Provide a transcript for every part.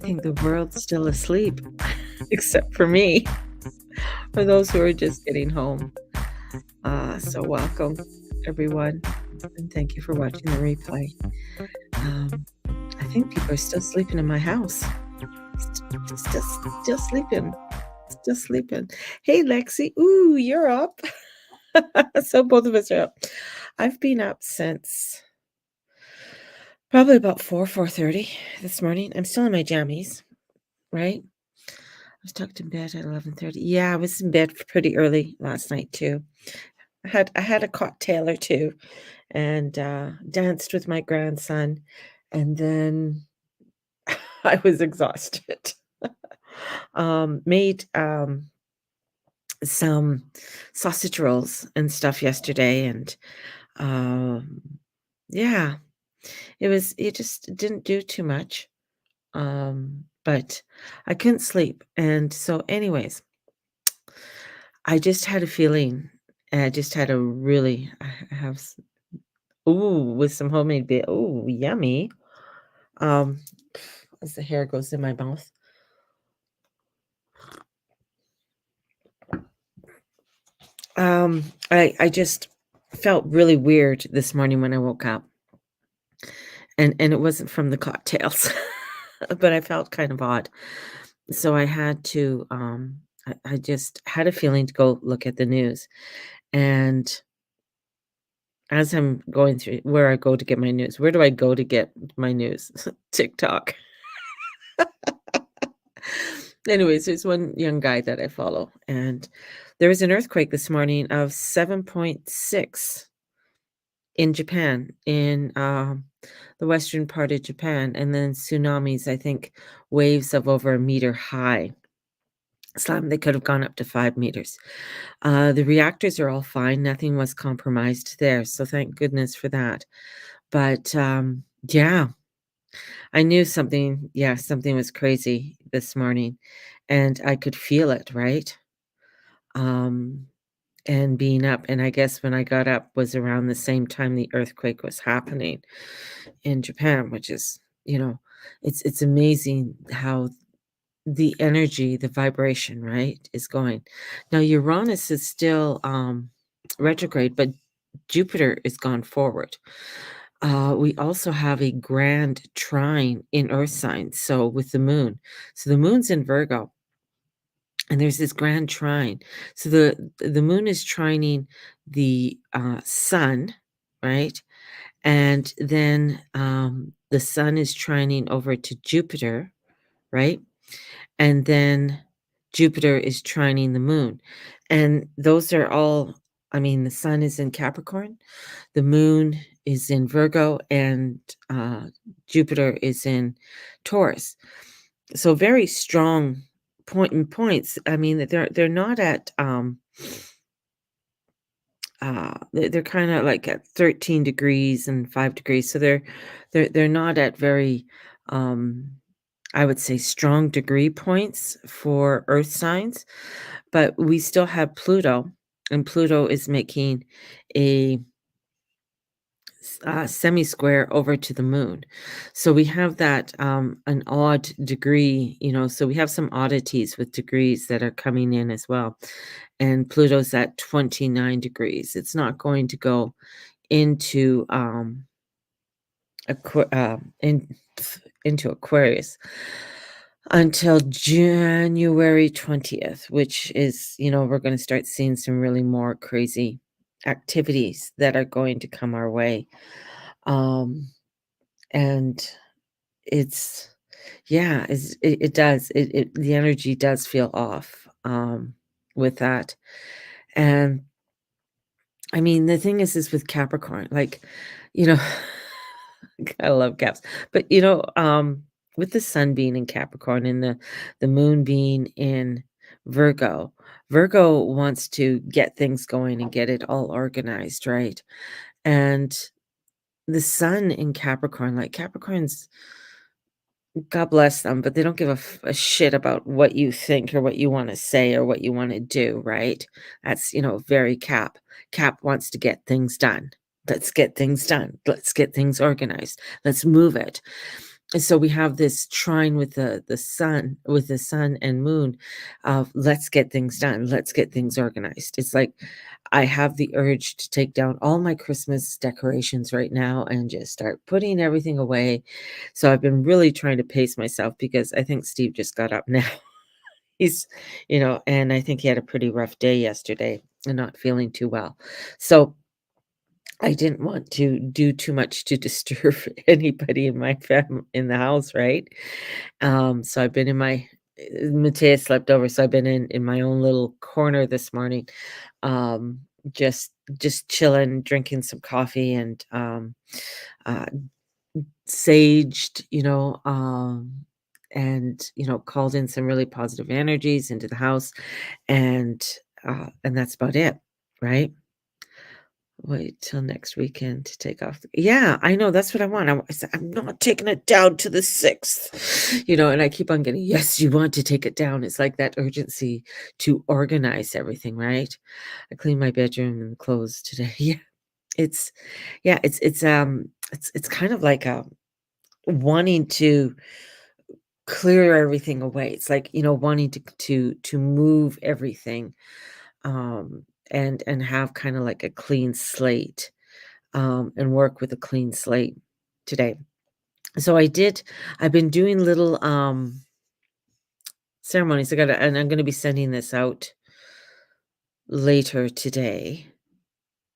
think the world's still asleep, except for me, for those who are just getting home. So welcome, everyone, and thank you for watching the replay. Um, I think people are still sleeping in my house. Still, still sleeping. Still sleeping. Hey, Lexi. Ooh, you're up. So both of us are up. I've been up since probably about 4:30 this morning. I'm still in my jammies, right? I was tucked in bed at 11:30. Yeah, I was in bed pretty early last night too. I had a cocktail or two and danced with my grandson, and then I was exhausted. Made some sausage rolls and stuff yesterday, and um, yeah, it just didn't do too much. But I couldn't sleep, and so, anyways, I just had a feeling, and I just had a really I have ooh, with some homemade ooh, yummy. Um, as the hair goes in my mouth. I just felt really weird this morning when I woke up, and it wasn't from the cocktails, but I felt kind of odd. So I had to, I just had a feeling to go look at the news, and as I'm going through where I go to get my news, where do I go to get my news? TikTok. Anyways, there's one young guy that I follow, and there was an earthquake this morning of 7.6 in Japan, in the western part of Japan, and then tsunamis, I think waves of over a meter high. They could have gone up to 5 meters. The reactors are all fine. Nothing was compromised there, so thank goodness for that. But yeah, I knew something. Yeah, something was crazy this morning, and I could feel it. Right. Um, and being up, and I guess when I got up was around the same time the earthquake was happening in Japan, which is, it's amazing how the energy, the vibration, right, is going. Now Uranus is still retrograde, but Jupiter is gone forward. We also have a grand trine in Earth signs, so with the moon. So the moon's in Virgo, and there's this grand trine. So the moon is trining the sun, right? And then the sun is trining over to Jupiter, right? And then Jupiter is trining the moon. And those are all, I mean, the sun is in Capricorn, the moon is in Virgo, and Jupiter is in Taurus. So very strong points. I mean, they're not at they're kind of like at 13 degrees and 5 degrees. So they're not at very I would say strong degree points for earth signs, but we still have Pluto, and Pluto is making a semi-square over to the moon. So we have that an odd degree, so we have some oddities with degrees that are coming in as well. And Pluto's at 29 degrees. It's not going to go into in, into Aquarius until January 20th, which is, we're going to start seeing some really more crazy activities that are going to come our way. And it's, yeah, it does. The energy does feel off with that. And I mean, the thing is with Capricorn, like, you know, I love Caps, but with the sun being in Capricorn and the moon being in Virgo, Virgo wants to get things going and get it all organized, right? And the sun in Capricorn, like Capricorns, God bless them, but they don't give a shit about what you think or what you want to say or what you want to do, right? That's, very Cap. Cap wants to get things done. Let's get things done. Let's get things organized. Let's move it. And so we have this trine with the sun and moon of let's get things done, let's get things organized. It's like I have the urge to take down all my Christmas decorations right now and just start putting everything away. So I've been really trying to pace myself because I think Steve just got up now. He's, and I think he had a pretty rough day yesterday and not feeling too well. So I didn't want to do too much to disturb anybody in my in the house, right? So I've been in Matthias slept over, so I've been in my own little corner this morning, um, just just chilling, drinking some coffee and uh, saged, and called in some really positive energies into the house, and that's about it, right? Wait till next weekend to take off. Yeah, I know, that's what I want. I said, "I'm not taking it down to the 6th," and I keep on getting, "Yes, you want to take it down." It's like that urgency to organize everything, right? I cleaned my bedroom and clothes today. It's yeah, it's kind of like, wanting to clear everything away. It's like, wanting to move everything, and have kinda like a clean slate. And work with a clean slate today. So I've been doing little ceremonies. And I'm gonna be sending this out later today.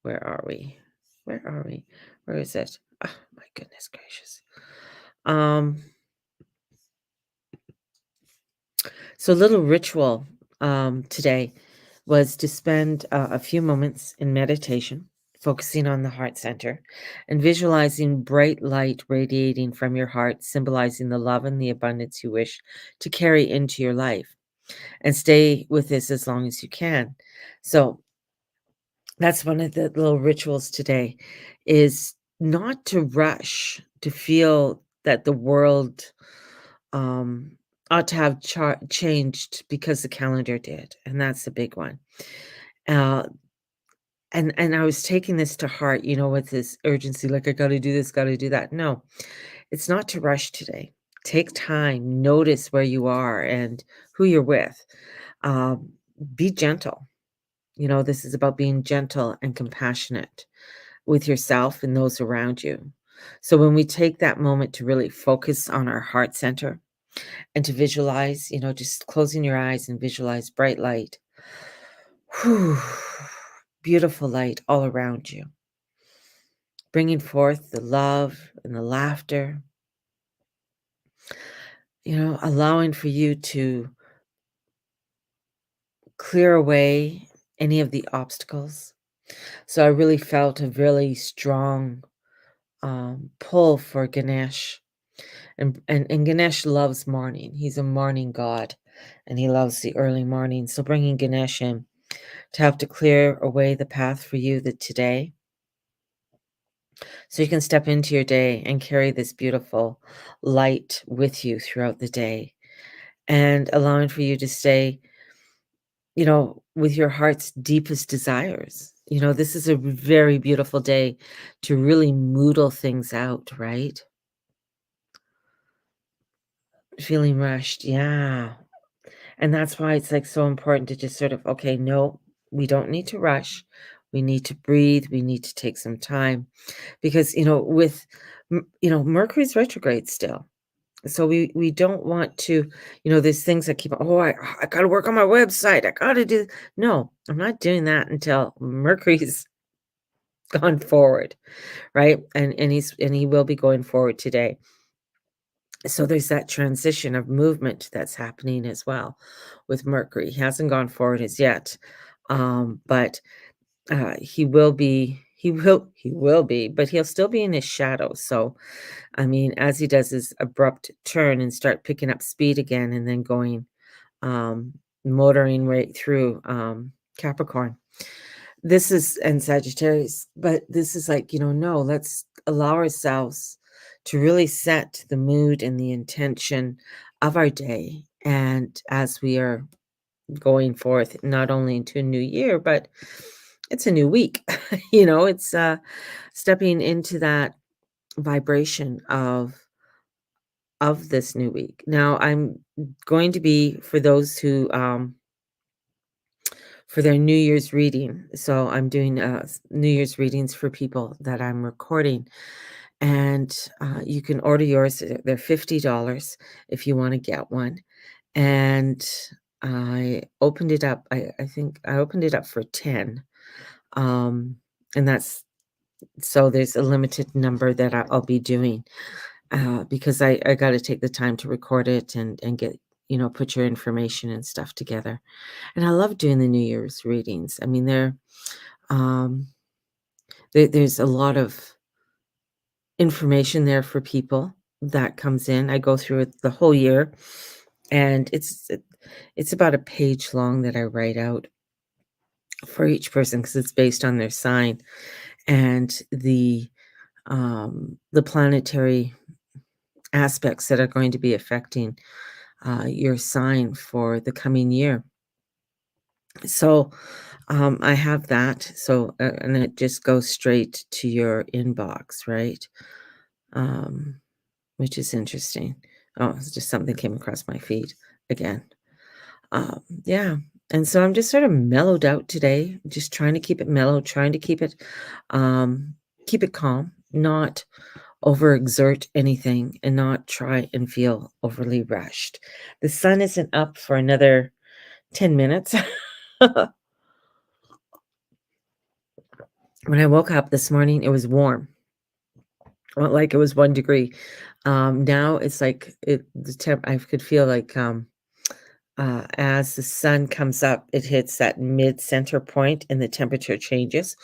Where are we? Where are we? Where is it? Oh my goodness gracious. Um, so little ritual today was to spend a few moments in meditation, focusing on the heart center and visualizing bright light radiating from your heart, symbolizing the love and the abundance you wish to carry into your life. And stay with this as long as you can. So that's one of the little rituals today is not to rush to feel that the world um, ought to have changed because the calendar did, and that's the big one. Uh, and I was taking this to heart, with this urgency, like I got to do this, got to do that. No, it's not to rush today. Take time, notice where you are and who you're with. Um, be gentle. This is about being gentle and compassionate with yourself and those around you. So when we take that moment to really focus on our heart center and to visualize, just closing your eyes and visualize bright light, whew, beautiful light all around you, bringing forth the love and the laughter, allowing for you to clear away any of the obstacles. So I really felt a really strong pull for Ganesh. And Ganesh loves morning. He's a morning god, and he loves the early morning. So bringing Ganesh in to have to clear away the path for you that today, so you can step into your day and carry this beautiful light with you throughout the day, and allowing for you to stay, with your heart's deepest desires. This is a very beautiful day to really moodle things out, right? Feeling rushed, yeah. And that's why it's, like, so important to just sort of, "Okay, no, we don't need to rush. We need to breathe. We need to take some time." Because, with Mercury's retrograde still. So we don't want to, there's things that keep, "Oh, I gotta work on my website. I gotta do." No, I'm not doing that until Mercury's gone forward, right? And he will be going forward today. So there's that transition of movement that's happening as well with Mercury. He hasn't gone forward as yet, but he will be, but he'll still be in his shadow. So I mean, as he does his abrupt turn and start picking up speed again, and then going um, motoring right through Capricorn. This is and Sagittarius, but this is like, no, let's allow ourselves to really set the mood and the intention of our day. And as we are going forth, not only into a new year, but it's a new week, it's stepping into that vibration of of this new week. Now, I'm going to be for those who, for their New Year's reading. So I'm doing New Year's readings for people that I'm recording. And you can order yours. They're $50 if you want to get one. And I opened it up. I think I opened it up for 10. Um, and that's so there's a limited number that I'll be doing because I got to take the time to record it and get, put your information and stuff together. And I love doing the New Year's readings. I mean, um, there's a lot of information there for people that comes in. I go through it the whole year, and it's about a page long that I write out for each person because it's based on their sign and the planetary aspects that are going to be affecting your sign for the coming year. So I have that. So and it just goes straight to your inbox, right? Um, which is interesting. Oh, it's just something came across my feed again. Yeah. And so I'm just sort of mellowed out today, just trying to keep it mellow, trying to um, keep it calm, not overexert anything and not try and feel overly rushed. The sun isn't up for another 10 minutes. When I woke up this morning, it was warm. Well, like it was 1 degree. Now it's like the temp I could feel like as the sun comes up, it hits that mid center point and the temperature changes.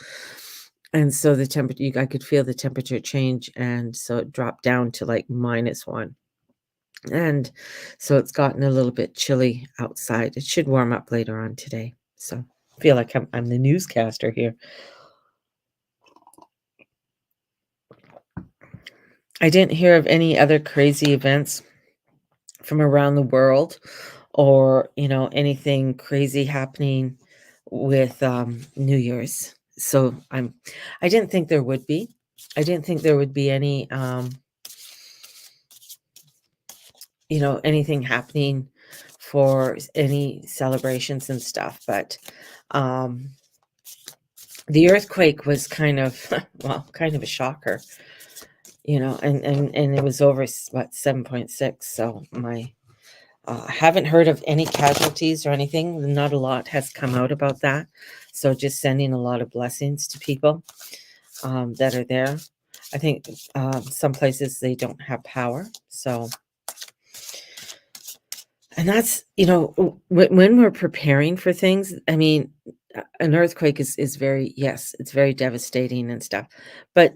And so the temperature, I could feel the temperature change. And so it dropped down to like -1. And so it's gotten a little bit chilly outside. It should warm up later on today. So I feel like I'm the newscaster here. I didn't hear of any other crazy events from around the world or, anything crazy happening with New Year's. So I didn't think there would be. I didn't think there would be any anything happening for any celebrations and stuff, but um the earthquake was kind of well, kind of a shocker, and it was over 7.6. So my I haven't heard of any casualties or anything. Not a lot has come out about that. So just sending a lot of blessings to people that are there. I think some places they don't have power. So, and that's, when we're preparing for things, I mean, an earthquake is very, yes, it's very devastating and stuff. But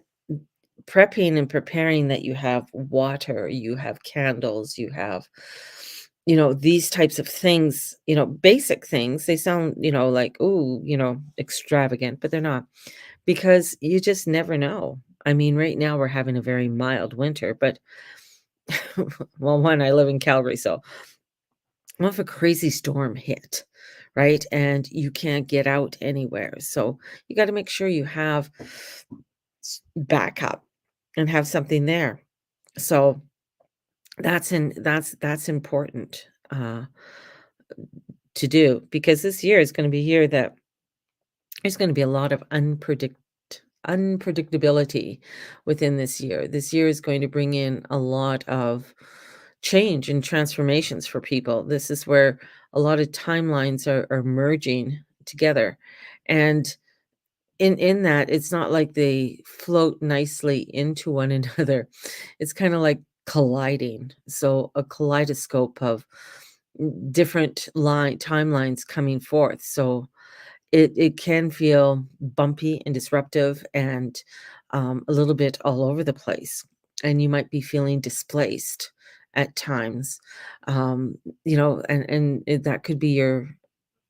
prepping and preparing that you have water, you have candles, you have, these types of things, basic things. They sound, like, oh, extravagant, but they're not because you just never know. I mean, right now we're having a very mild winter, but well, one, I live in Calgary, so what if a crazy storm hit, right? And you can't get out anywhere. So you got to make sure you have backup and have something there. So that's important to do because this year is going to be a year that there's going to be a lot of unpredictability within this year. This year is going to bring in a lot of change and transformations for people. This is where a lot of timelines are merging together. And in that, it's not like they float nicely into one another. It's kind of like colliding. So a kaleidoscope of different line timelines coming forth. So it can feel bumpy and disruptive and a little bit all over the place. And you might be feeling displaced at times. Um, that could be your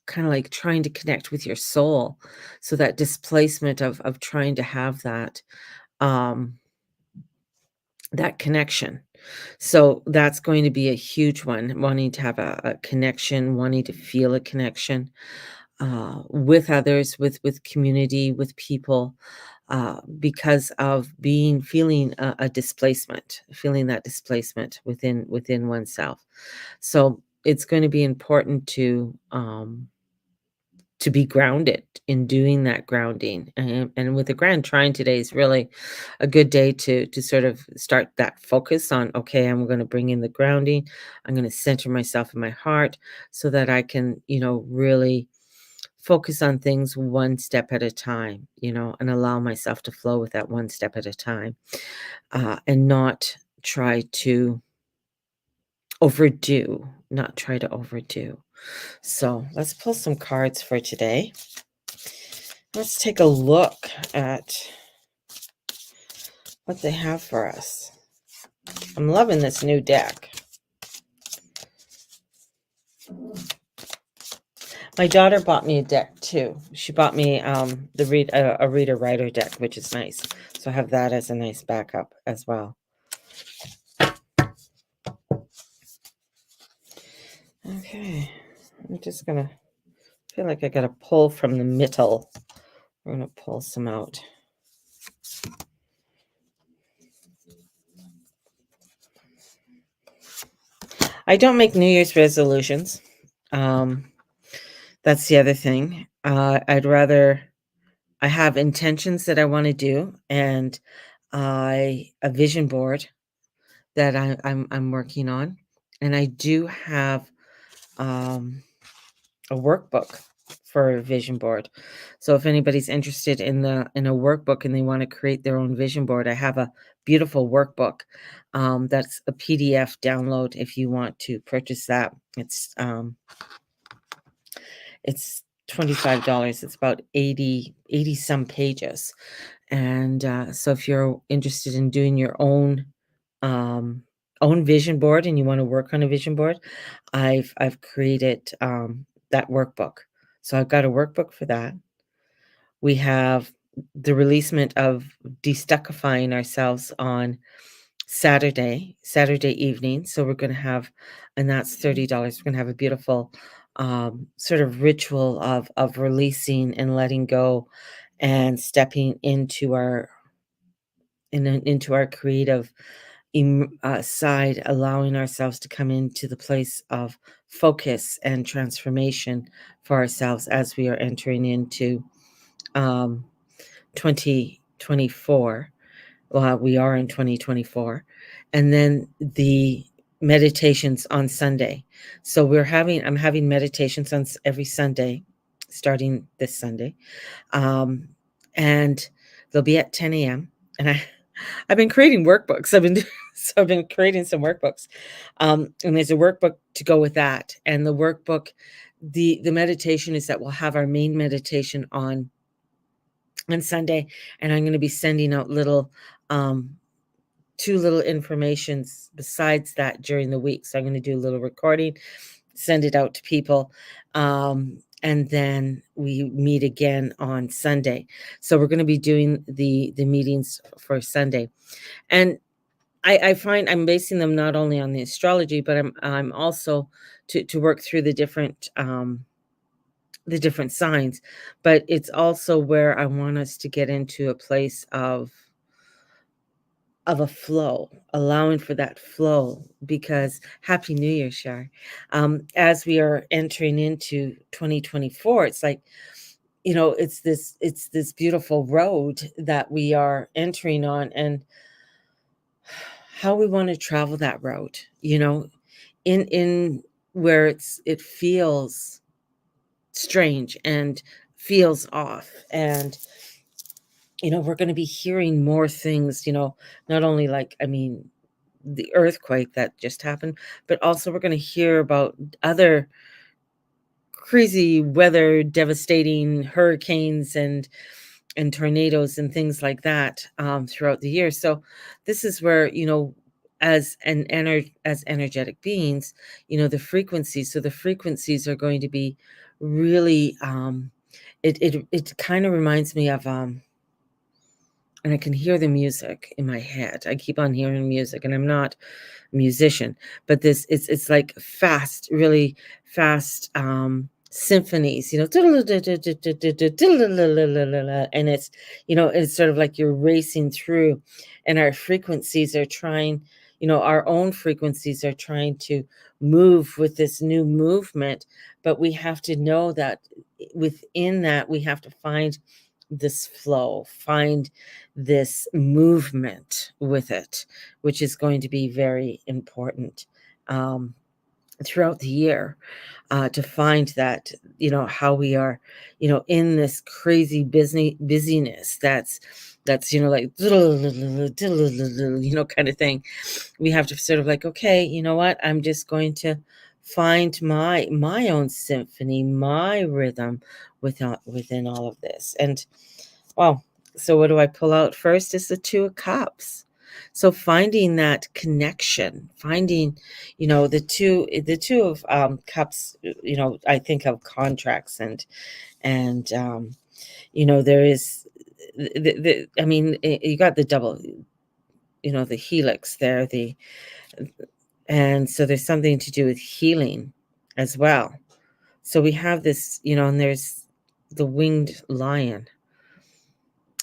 kind of like trying to connect with your soul. So that displacement of trying to have um, that connection. So that's going to be a huge one, wanting to have a connection, wanting to feel a connection with others, with community, with people. because of feeling a displacement, feeling that displacement within oneself. So it's going to be important to be grounded in doing that grounding. And with the grand trine today is really a good day to sort of start that focus on, okay, I'm going to bring in the grounding. I'm going to center myself in my heart so that I can, really focus on things one step at a time, and allow myself to flow with that one step at a time, and not try to not try to overdo. So let's pull some cards for today. Let's take a look at what they have for us. I'm loving this new deck. My daughter bought me a deck too. She bought me a reader writer deck, which is nice. So I have that as a nice backup as well. Okay, I'm just gonna feel like I gotta pull from the middle. We're gonna pull some out. I don't make New Year's resolutions. That's the other thing. I have intentions that I want to do, and a vision board that I'm working on, and I do have a workbook for a vision board. So if anybody's interested in a workbook and they want to create their own vision board, I have a beautiful workbook. That's a PDF download if you want to purchase that. It's $25. It's about 80 some pages. And so if you're interested in doing your own vision board and you want to work on a vision board, I've created that workbook. So I've got a workbook for that. We have the releasement of destuckifying ourselves on Saturday evening. So we're going to have, and that's $30. We're going to have a beautiful sort of ritual of releasing and letting go and stepping into our creative side, allowing ourselves to come into the place of focus and transformation for ourselves as we are entering into 2024. Well, we are in 2024. And then the meditations on Sunday. So I'm having meditations on every Sunday, starting this Sunday. And they'll be at 10 a.m. And I've been creating workbooks. I've been creating some workbooks. And there's a workbook to go with that. And the workbook, the meditation is that we'll have our main meditation on Sunday, and I'm going to be sending out two little informations besides that during the week. So I'm going to do a little recording, send it out to people, and then we meet again on Sunday. So we're going to be doing the meetings for Sunday, and I find I'm basing them not only on the astrology, but I'm also to work through the different signs, but it's also where I want us to get into a place of a flow, allowing for that flow, because Happy New Year, Shar. As we are entering into 2024, it's like, it's this beautiful road that we are entering on, and how we want to travel that road, in where it feels strange and feels off. And we're going to be hearing more things, not only the earthquake that just happened, but also we're going to hear about other crazy weather, devastating hurricanes and tornadoes and things like that throughout the year. So this is where, as as energetic beings, the frequencies. So the frequencies are going to be really it kind of reminds me of and I can hear the music in my head. I keep on hearing music, and I'm not a musician, but it's like fast, really fast symphonies, and it's sort of like you're racing through, and our frequencies are trying, our own frequencies are trying to move with this new movement, but we have to know that within that, we have to find this flow, find this movement with it, which is going to be very important um, throughout the year, to find that, how we are, in this crazy busyness that's like kind of thing. We have to sort of like, okay, you know what, I'm just going to find my own symphony, my rhythm within all of this. And well, so what do I pull out first is the 2 of cups. So finding that connection, finding, the 2 of, cups, I think of contracts and there is I mean, you got the double, the helix there, and so there's something to do with healing as well. So we have this, and there's the winged lion.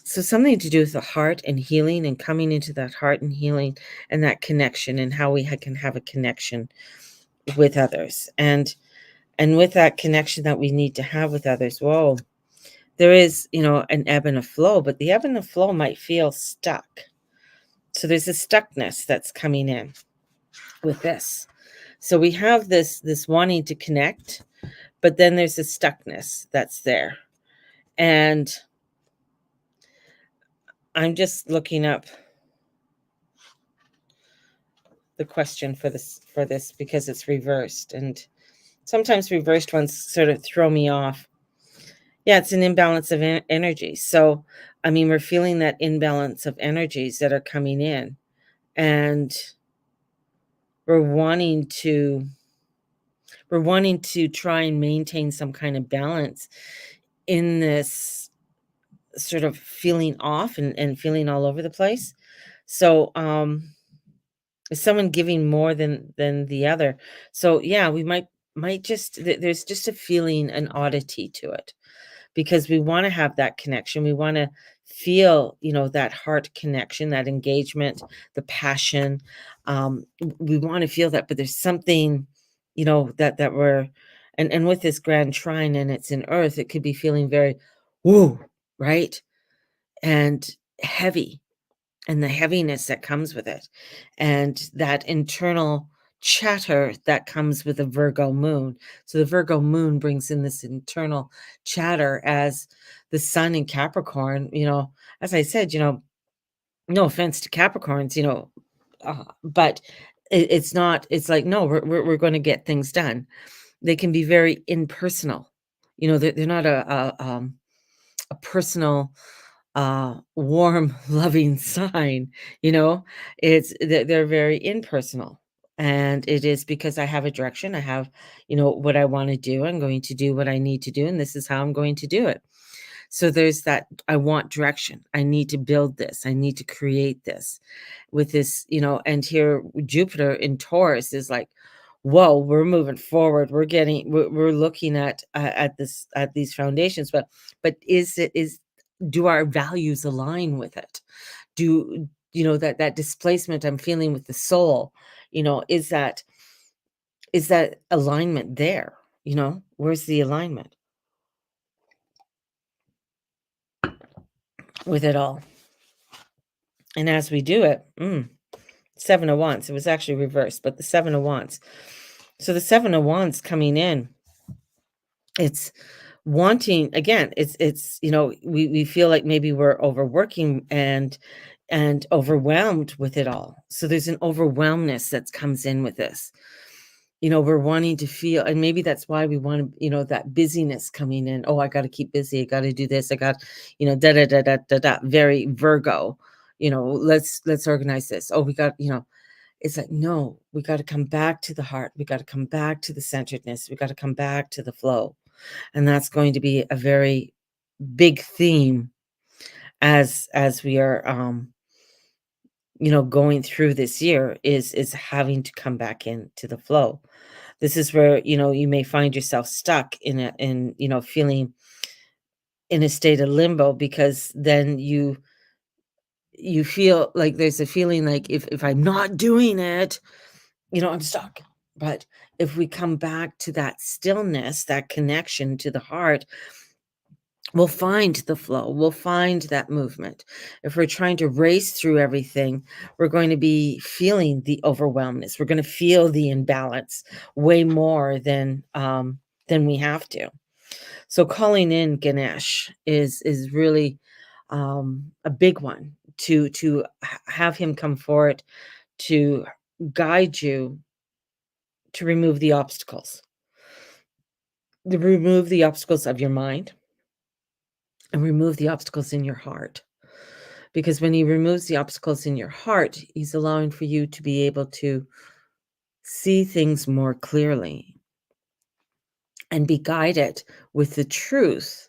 So something to do with the heart and healing and coming into that heart and healing and that connection and how we can have a connection with others. And with that connection that we need to have with others, whoa, there is, an ebb and a flow, but the ebb and the flow might feel stuck. So there's a stuckness that's coming in with this. So we have this wanting to connect, but then there's a stuckness that's there. And I'm just looking up the question for this because it's reversed, and sometimes reversed ones sort of throw me off. Yeah, it's an imbalance of energy. So, I mean, we're feeling that imbalance of energies that are coming in, and we're wanting to we're wanting to try and maintain some kind of balance in this sort of feeling off and feeling all over the place. So, is someone giving more than the other? So yeah, we might just there's just a feeling, an oddity to it, because we want to have that connection. We want to feel, that heart connection, that engagement, the passion. We want to feel that, but there's something, that we're, and with this grand trine and it's in earth, it could be feeling very woo, right? And heavy, and the heaviness that comes with it, and that internal chatter that comes with a Virgo moon. So the Virgo moon brings in this internal chatter as the sun in Capricorn, as I said, no offense to Capricorns, but it's not, it's like, no, we're going to get things done. They can be very impersonal. They're not a personal, warm, loving sign, you know? They're very impersonal, and it is because I have a direction, I have, what I wanna do, I'm going to do what I need to do, and this is how I'm going to do it. So there's that, I want direction, I need to build this, I need to create this with this, and here Jupiter in Taurus is like, whoa, we're moving forward, we're looking at these foundations, but is do our values align with it? Do that displacement I'm feeling with the soul, is that alignment there? Where's the alignment with it all? And as we do it, 7 of Wands. It was actually reversed, but the 7 of Wands. So the 7 of Wands coming in, it's wanting again. It's we feel like maybe we're overworking and overwhelmed with it all. So there's an overwhelmness that comes in with this. We're wanting to feel, and maybe that's why we want to, that busyness coming in. Oh, I got to keep busy. I got to do this. I got, da da da da da da. Very Virgo. Let's organize this. Oh, we got, it's like, no, we got to come back to the heart. We got to come back to the centeredness. We got to come back to the flow. And that's going to be a very big theme as we are going through this year, is having to come back into the flow. This is where, you may find yourself stuck feeling in a state of limbo because then you feel like there's a feeling like if I'm not doing it, I'm stuck. But if we come back to that stillness, that connection to the heart, we'll find the flow. We'll find that movement. If we're trying to race through everything, we're going to be feeling the overwhelmness. We're going to feel the imbalance way more than we have to. So calling in Ganesh is really a big one have him come forward to guide you to remove the obstacles of your mind and remove the obstacles in your heart. Because when he removes the obstacles in your heart, he's allowing for you to be able to see things more clearly and be guided with the truth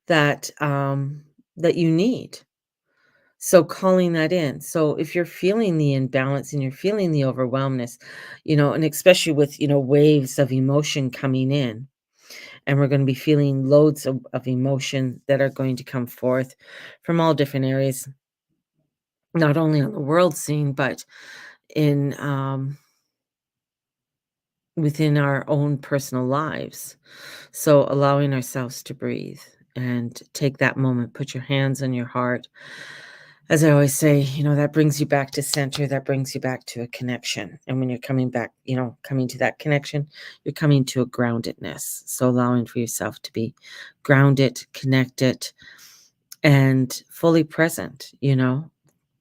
that you need. So calling that in. So if you're feeling the imbalance and you're feeling the overwhelmness, and especially with, waves of emotion coming in, and we're going to be feeling loads of emotion that are going to come forth from all different areas, not only on the world scene, but in within our own personal lives. So allowing ourselves to breathe and take that moment, put your hands on your heart. As I always say, that brings you back to center, that brings you back to a connection. And when you're coming back, coming to that connection, you're coming to a groundedness. So allowing for yourself to be grounded, connected, and fully present.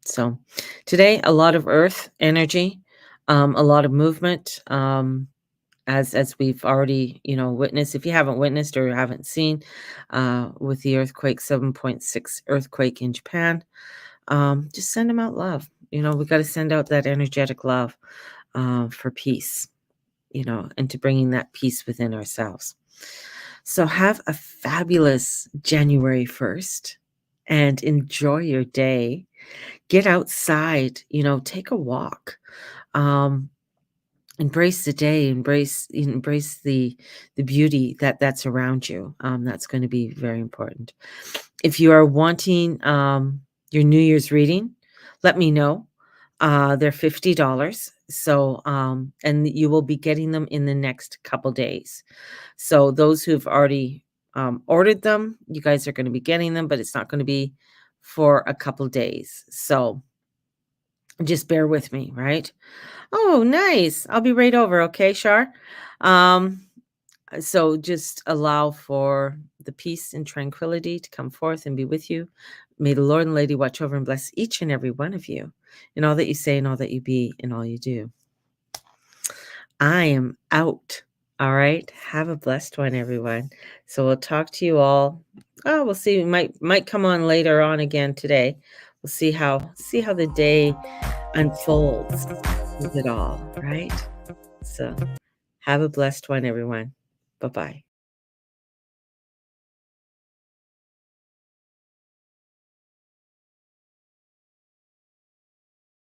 So today, a lot of earth energy, a lot of movement. As we've already, witnessed. If you haven't witnessed or haven't seen, with the earthquake, 7.6 earthquake in Japan, just send them out love. We got to send out that energetic love for peace, and to bringing that peace within ourselves. So have a fabulous January 1st and enjoy your day. Get outside, take a walk. Um, Embrace the day, embrace the beauty that's around you. That's going to be very important. If you are wanting your New Year's reading, let me know. They're $50. So and you will be getting them in the next couple days. So those who've already ordered them, you guys are going to be getting them, but it's not going to be for a couple days. So just bear with me, right? Oh, nice. I'll be right over, okay, Shar? Um, so just allow for the peace and tranquility to come forth and be with you. May the Lord and Lady watch over and bless each and every one of you in all that you say and all that you be and all you do. I am out. All right. Have a blessed one, everyone. So we'll talk to you all. Oh, we'll see. We might come on later on again today. We'll see how the day unfolds with it all, right? So have a blessed one, everyone. Bye-bye.